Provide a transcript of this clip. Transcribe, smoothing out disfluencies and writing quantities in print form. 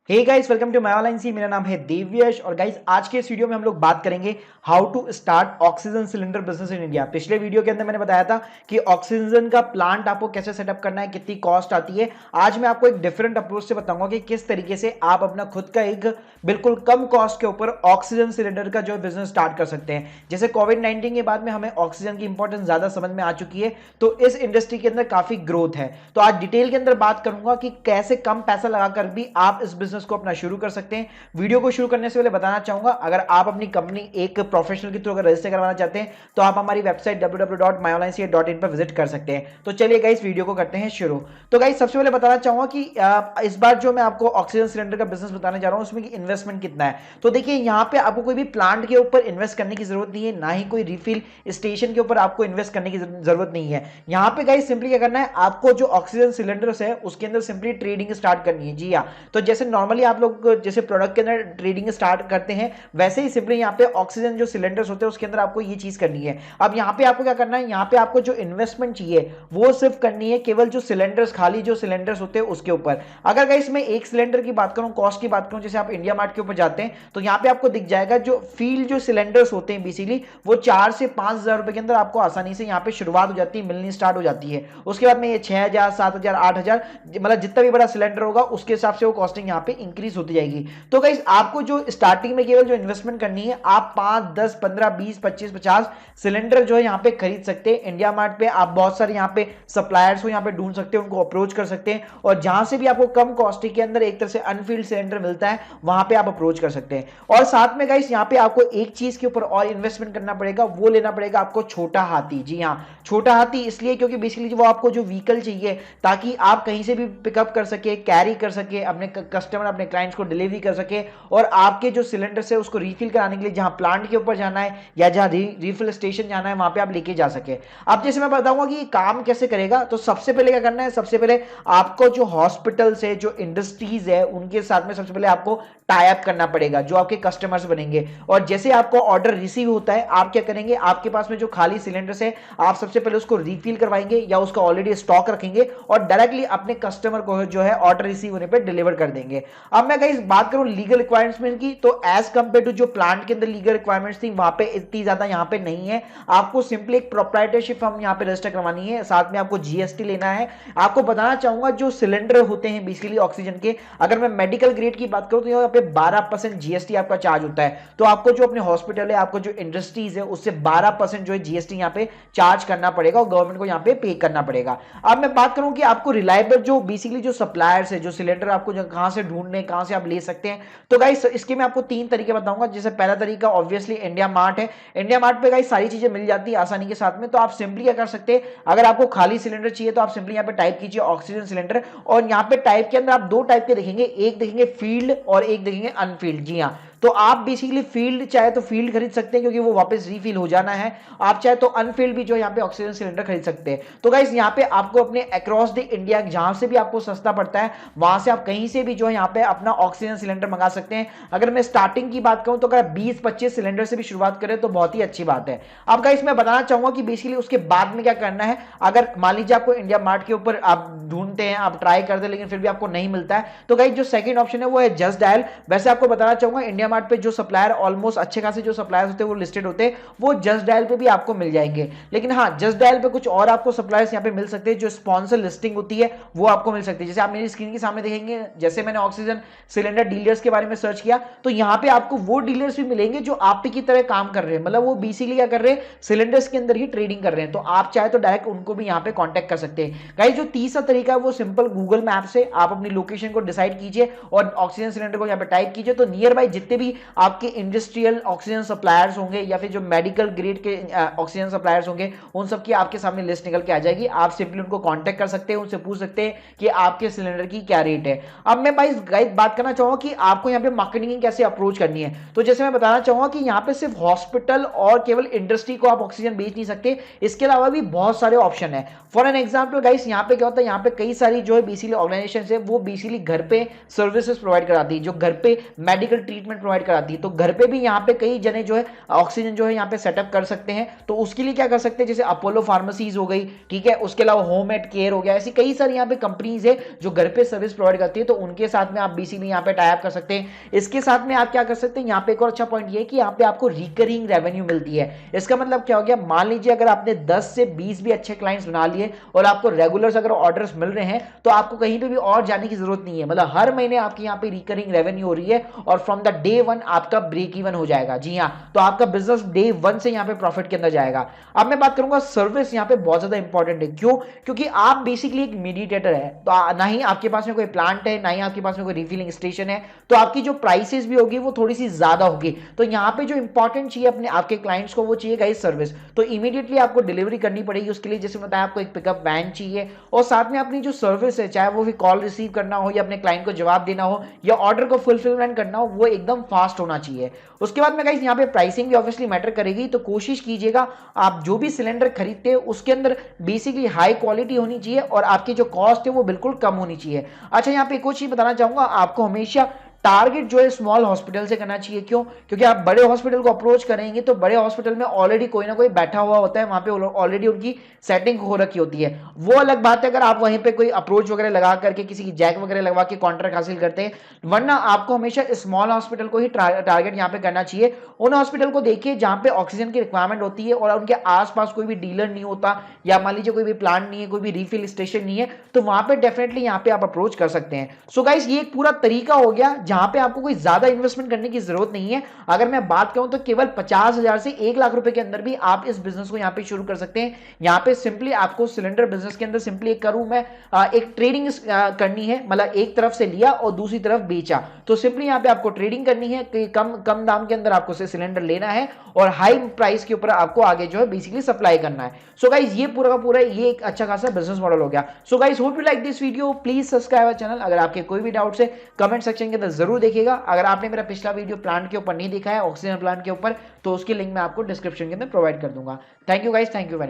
Hey guys, welcome to my online C. मेरा नाम है देवयश और गाइस आज के इस वीडियो में हम लोग बात करेंगे how to start oxygen cylinder business in India. पिछले वीडियो के अंदर मैंने बताया था कि ऑक्सीजन का प्लांट आपको कैसे सेटअप करना है, कितनी कॉस्ट आती है। आज मैं आपको एक डिफरेंट अप्रोच से बताऊंगा कि किस तरीके से आप अपना खुद का एक बिल्कुल कम कॉस्ट के ऊपर ऑक्सीजन सिलेंडर का जो बिजनेस स्टार्ट कर सकते हैं। जैसे कोविड-19 के बाद में हमें ऑक्सीजन की इंपॉर्टेंस ज्यादा समझ में आ चुकी है, तो इस इंडस्ट्री के अंदर काफी ग्रोथ है। तो आज डिटेल के अंदर बात करूंगा कि कैसे कम पैसा लगाकर भी आप इस बिजनेस को अपना शुरू कर सकते हैं। वीडियो को शुरू करने से पहले बताना चाहूंगा, अगर आप अपनी कंपनी एक प्रोफेशनल के थ्रू अगर रजिस्टर करवाना चाहते हैं तो आप हमारी वेबसाइट www.myonlinec.in पर विजिट कर सकते हैं। तो चलिए गाइस वीडियो को करते हैं शुरू। तो गाइस सबसे पहले बताना चाहूंगा कि इस बार जो मैं आपको ऑक्सीजन सिलेंडर का बिजनेस बताने जा रहा हूं उसमें की इन्वेस्टमेंट कितना है। तो देखिए यहां पे आपको कोई भी प्लांट के ऊपर इन्वेस्ट करने की जरूरत नहीं है, ना ही कोई रिफिल स्टेशन के ऊपर आपको इन्वेस्ट करने की जरूरत नहीं है। यहां पे गाइस सिंपली क्या करना है, आपको जो ऑक्सीजन सिलेंडर्स है उसके अंदर सिंपली ट्रेडिंग स्टार्ट करनी है। जी हाँ, तो जैसे नॉर्मली आप लोग जैसे प्रोडक्ट के अंदर ट्रेडिंग स्टार्ट करते हैं, वैसे ही सिंपली यहाँ पे ऑक्सीजन जो सिलेंडर्स होते हैं उसके अंदर आपको ये चीज करनी है। अब यहाँ पे आपको क्या करना है, यहाँ पे आपको जो इन्वेस्टमेंट चाहिए वो सिर्फ करनी है केवल जो सिलेंडर्स, खाली जो सिलेंडर्स होते हैं उसके ऊपर। अगर गाइस मैं एक सिलेंडर की बात करूं, कॉस्ट की बात करूं, जैसे आप इंडिया मार्ट के ऊपर जाते हैं तो यहाँ पे आपको दिख जाएगा जो फील्ड जो सिलेंडर्स होते हैं बेसिकली वो 4 से 5,000 रुपए के अंदर आपको आसानी से यहाँ पे शुरुआत हो जाती है, मिलनी स्टार्ट हो जाती है। उसके बाद में ये 6,000, 7,000, 8,000 मतलब जितना भी बड़ा सिलेंडर होगा उसके हिसाब से वो कॉस्टिंग यहाँ पे इंक्रीज होती जाएगी। तो गाइस आपको जो स्टार्टिंग में केवल जो इन्वेस्टमेंट करनी है, आप 5, 10, 15, 20, 25, 50 सिलेंडर जो है यहाँ पे खरीद सकते हैं। इंडिया मार्ट पे आप बहुत सारे यहाँ पे सप्लायर्स को यहाँ पे ढूंढ सकते हैं, उनको अप्रोच कर सकते हैं और जहां से भी आपको कम कॉस्टिंग के अंदर एक तरह से अनफील्ड सिलेंडर मिलता है वहां पे आप अप्रोच कर सकते हैं। और साथ में गाइस यहाँ पे आपको एक चीज के ऊपर और इन्वेस्टमेंट करना पड़ेगा, वो लेना पड़ेगा आपको छोटा हाथी। जी हाँ, छोटा हाथी इसलिए क्योंकि बेसिकली वो आपको जो व्हीकल चाहिए ताकि आप कहीं से भी पिकअप कर सके, कैरी कर सके, अपने कस्टमर, अपने क्लाइंट्स को डिलीवरी कर सके और आपके जो सिलेंडर से उसको रिफिल कराने के लिए जहां प्लांट के ऊपर जाना है या जहां रिफिल स्टेशन जाना है वहां पे आप लेके जा सके। अब जैसे मैं बताऊंगा कि काम कैसे करेगा, तो सबसे पहले क्या करना है, सबसे पहले आपको जो हॉस्पिटल से जो इंडस्ट्रीज है उनके साथ में सबसे पहले आपको टाई अप करना पड़ेगा, जो आपके कस्टमर्स बनेंगे। और जैसे आपको ऑर्डर रिसीव होता है आप क्या करेंगे, आपके पास में जो खाली सिलेंडर्स है आप सबसे पहले उसको रिफिल करवाएंगे या उसका ऑलरेडी स्टॉक रखेंगे और डायरेक्टली अपने कस्टमर को जो है ऑर्डर रिसीव होने पर डिलीवर कर देंगे। अब मैं गाइस बात करूं लीगल रिक्वायरमेंट्स की, तो एज कंपेयर टू जो प्लांट के अंदर लीगल रिक्वायरमेंट्स थी वहां पे इतनी ज्यादा यहां पे नहीं है। आपको सिंपली एक प्रोप्राइटरशिप हम यहां पे रजिस्टर करवानी है, साथ में आपको जीएसटी लेना है। आपको बताना चाहूंगा जो सिलेंडर होते हैं बेसिकली ऑक्सीजन के, अगर मैं मेडिकल ग्रेड की बात करूं तो यहाँ पे 12% जीएसटी आपका चार्ज होता है। तो आपको जो अपने हॉस्पिटल है, आपको जो इंडस्ट्रीज है उससे 12% जो है जीएसटी यहाँ पे चार्ज करना पड़ेगा और गवर्नमेंट को यहाँ पे पे करना पड़ेगा। अब मैं बात करूं कि आपको रिलायबल जो बेसिकली जो सप्लायर्स है, जो सिलेंडर आपको कहां से ढूंढने, कहां से आप ले सकते हैं, तो गाइस इसके मैं आपको 3 तरीके बताऊंगा। जैसे पहला तरीका ऑब्वियसली इंडिया मार्ट है। इंडिया मार्ट पे गाइस सारी चीजें मिल जाती है आसानी के साथ में। तो आप सिंपली क्या कर सकते हैं, अगर आपको खाली सिलेंडर चाहिए तो आप सिंपली यहाँ पे टाइप कीजिए ऑक्सीजन सिलेंडर और यहाँ पे टाइप के अंदर आप 2 टाइप के देखेंगे, एक देखेंगे फील्ड और एक देखेंगे अनफील्ड। जी हाँ, तो आप बेसिकली फील्ड चाहे तो फील्ड खरीद सकते हैं क्योंकि वो वापस रिफिल हो जाना है, आप चाहे तो अनफील्ड भी जो यहाँ पे ऑक्सीजन सिलेंडर खरीद सकते हैं। तो गाइस यहाँ पे आपको अपने अक्रॉस द इंडिया जहां से भी आपको सस्ता पड़ता है वहां से आप कहीं से भी जो है यहाँ पे अपना ऑक्सीजन सिलेंडर मंगा सकते हैं। अगर मैं स्टार्टिंग की बात करूं तो अगर 20-25 सिलेंडर से भी शुरुआत करें तो बहुत ही अच्छी बात है। अब गाइस मैं बताना चाहूंगा कि बेसिकली उसके बाद में क्या करना है। अगर मान लीजिए आपको इंडिया मार्ट के ऊपर आप ढूंढते हैं, आप ट्राई करते हैं लेकिन फिर भी आपको नहीं मिलता है, तो गाइस जो सेकंड ऑप्शन है वो है जस्ट डायल। वैसे आपको बताना चाहूंगा इंडिया मार्ट पे जो सप्लायर ऑलमोस्ट अच्छे खासे जो सप्लायर्स होते हैं वो लिस्टेड होते हैं, वो जस्ट डायल पे भी आपको मिल जाएंगे। लेकिन हाँ, जस्ट डायल पे कुछ और आपको सप्लायर्स यहाँ पे मिल सकते हैं, जो स्पॉन्सर लिस्टिंग होती है वो आपको मिल सकती है। जैसे आप मेरी स्क्रीन के सामने देखेंगे, जैसे मैंने ऑक्सीजन सिलेंडर डीलर्स के बारे में सर्च किया तो यहाँ पे आपको वो डीलर्स भी मिलेंगे जो आप ही की तरह काम कर रहे हैं, मतलब वो बेसिकली क्या कर रहे हैं, सिलेंडर्स के अंदर ही ट्रेडिंग कर रहे हैं। तो आप चाहे तो डायरेक्ट उनको भी यहाँ पे कॉन्टेक्ट कर सकते हैं। गाइस जो तीसरा तरीका है वो सिंपल गूगल मैप से आप अपनी लोकेशन को डिसाइड कीजिए और ऑक्सीजन सिलेंडर को यहाँ पे टाइप कीजिए, तो नियर बाय जितने भी आपके इंडस्ट्रियल ऑक्सीजन सप्लायर्स होंगे या फिर जो मेडिकल ग्रेड के ऑक्सीजन सप्लायर्स होंगे उन सब की आपके सामने लिस्ट निकल के आ जाएगी। आप सिंपली उनको कांटेक्ट कर सकते हैं, उनसे पूछ सकते हैं कि आपके सिलेंडर की क्या रेट है। अब मैं गाइस बात करना चाहूंगा कि आपको यहाँ पे मार्केटिंग कैसे अप्रोच करनी है। तो जैसे मैं बताना चाहूंगा कि यहाँ पे सिर्फ हॉस्पिटल और केवल इंडस्ट्री को आप ऑक्सीजन बेच नहीं सकते, इसके अलावा भी बहुत सारे ऑप्शन है। फॉर एन एग्जाम्पल गाइस यहाँ पे क्या होता है, यहाँ पे कई सारी जो है बेसिकली ऑर्गेनाइजेशन है वो बेसिकली घर पे सर्विसेज प्रोवाइड कराती है, जो घर पे मेडिकल ट्रीटमेंट प्रोवाइड कराती है। तो घर पे भी यहाँ पे कई जने जो है ऑक्सीजन जो है यहाँ पे सेटअप कर सकते हैं। तो उसके लिए क्या कर सकते हैं, जैसे अपोलो फार्मेसीज हो गई, ठीक है, उसके अलावा होम एट केयर हो गया, ऐसी कई सारी यहाँ पे कंपनीज है जो घर पे सर्विस प्रोवाइड करती है। तो उनके साथ में आप बेसिकली यहाँ पे टाई अप कर सकते हैं। इसके साथ में आप क्या कर सकते हैं, यहाँ पे एक और अच्छा पॉइंट ये है कि यहाँ पे आपको रिकरिंग रेवेन्यू मिलती है। इसका मतलब क्या हो गया, मान लीजिए अगर आपने 10 से 20 भी अच्छे क्लाइंट्स बना लिए और आपको रेगुलर अगर ऑर्डर्स मिल रहे हैं तो आपको कहीं पे भी और जाने की जरूरत नहीं है। मतलब हर महीने आपकी यहाँ पे रिकरिंग रेवेन्यू हो रही है और फ्रॉम द डे वन आपका ब्रेक इवन हो जाएगा। जी हाँ, तो आपका बिजनेस डे वन से यहाँ पे प्रॉफिट के अंदर जाएगा। अब मैं बात करूंगा सर्विस, यहाँ पे बहुत ज्यादा इंपॉर्टेंट है। क्यों? क्योंकि आप बेसिकली एक मीडिएटर है, तो ना ही आपके पास में कोई प्लांट है, ना ही आपके पास में कोई रिफिलिंग स्टेशन है, तो आपकी जो प्राइसेस भी होगी वो थोड़ी सी ज्यादा होगी। तो यहाँ पे जो इंपॉर्टेंट चाहिए अपने आपके क्लाइंट्स को, वो चाहिए गाइस सर्विस। तो इमीडिएटली आपको डिलीवरी करनी पड़ेगी। उसके लिए जैसे बताया आपको एक पिकअप वैन चाहिए और साथ में अपनी जो सर्विस है, चाहे वो भी कॉल रिसीव करना हो या अपने क्लाइंट को जवाब देना हो या ऑर्डर को फुलफिलमेंट करना हो, वो एकदम फास्ट होना चाहिए। उसके बाद में गाइस यहाँ पे प्राइसिंग भी ऑब्वियसली मैटर करेगी। तो कोशिश कीजिएगा आप जो भी सिलेंडर खरीदते हैं उसके अंदर बेसिकली हाई क्वालिटी होनी चाहिए और आपकी जो कॉस्ट है वो बिल्कुल कम होनी चाहिए। अच्छा, यहाँ पे एक और चीज बताना चाहूंगा, आपको हमेशा टारगेट जो है स्मॉल हॉस्पिटल से करना चाहिए। क्यों? क्योंकि आप बड़े हॉस्पिटल को अप्रोच करेंगे तो बड़े हॉस्पिटल में ऑलरेडी कोई ना कोई बैठा हुआ होता है, वहां पे ऑलरेडी उनकी सेटिंग हो रखी होती है। वो अलग बात है अगर आप वहीं पे कोई अप्रोच वगैरह लगा करके किसी की जैक वगैरह लगवा के कॉन्ट्रैक्ट हासिल करते हैं, वरना आपको हमेशा स्मॉल हॉस्पिटल को ही टारगेट यहाँ पे करना चाहिए। उन हॉस्पिटल को देखिए जहां पे ऑक्सीजन की रिक्वायरमेंट होती है और उनके आसपास कोई भी डीलर नहीं होता या मान लीजिए कोई भी प्लांट नहीं है, कोई भी रिफिल स्टेशन नहीं है, तो वहां पे डेफिनेटली यहाँ पे आप अप्रोच कर सकते हैं। सो गाइस, ये एक पूरा तरीका हो गया जहां पे आपको कोई ज्यादा इन्वेस्टमेंट करने की जरूरत नहीं है। अगर मैं बात करूं तो केवल 50,000 से 1 लाख रुपए के अंदर भी आप इस बिजनेस को यहाँ पे शुरू कर सकते हैं। यहाँ पे सिंपली आपको सिलेंडर बिजनेस के अंदर सिंपली एक करूं मैं एक ट्रेडिंग करनी है, मतलब एक तरफ से लिया और दूसरी तरफ बेचा। तो सिंपली यहाँ पे आपको ट्रेडिंग करनी है कि कम कम दाम के अंदर आपको से सिलेंडर लेना है और हाई प्राइस के ऊपर आपको आगे जो है बेसिकली सप्लाई करना है। सो गाइस, ये पूरा का पूरा ये एक अच्छा खासा बिजनेस मॉडल हो गया। So guys, hope you like this video, please subscribe our channel. अगर आपके कोई भी डाउट्स है कमेंट सेक्शन के अंदर जरूर देखिएगा। अगर आपने मेरा पिछला वीडियो प्लांट के ऊपर नहीं देखा है, ऑक्सीजन प्लांट के ऊपर, तो उसकी लिंक मैं आपको डिस्क्रिप्शन के अंदर प्रोवाइड कर दूंगा। Thank you guys, thank you very much.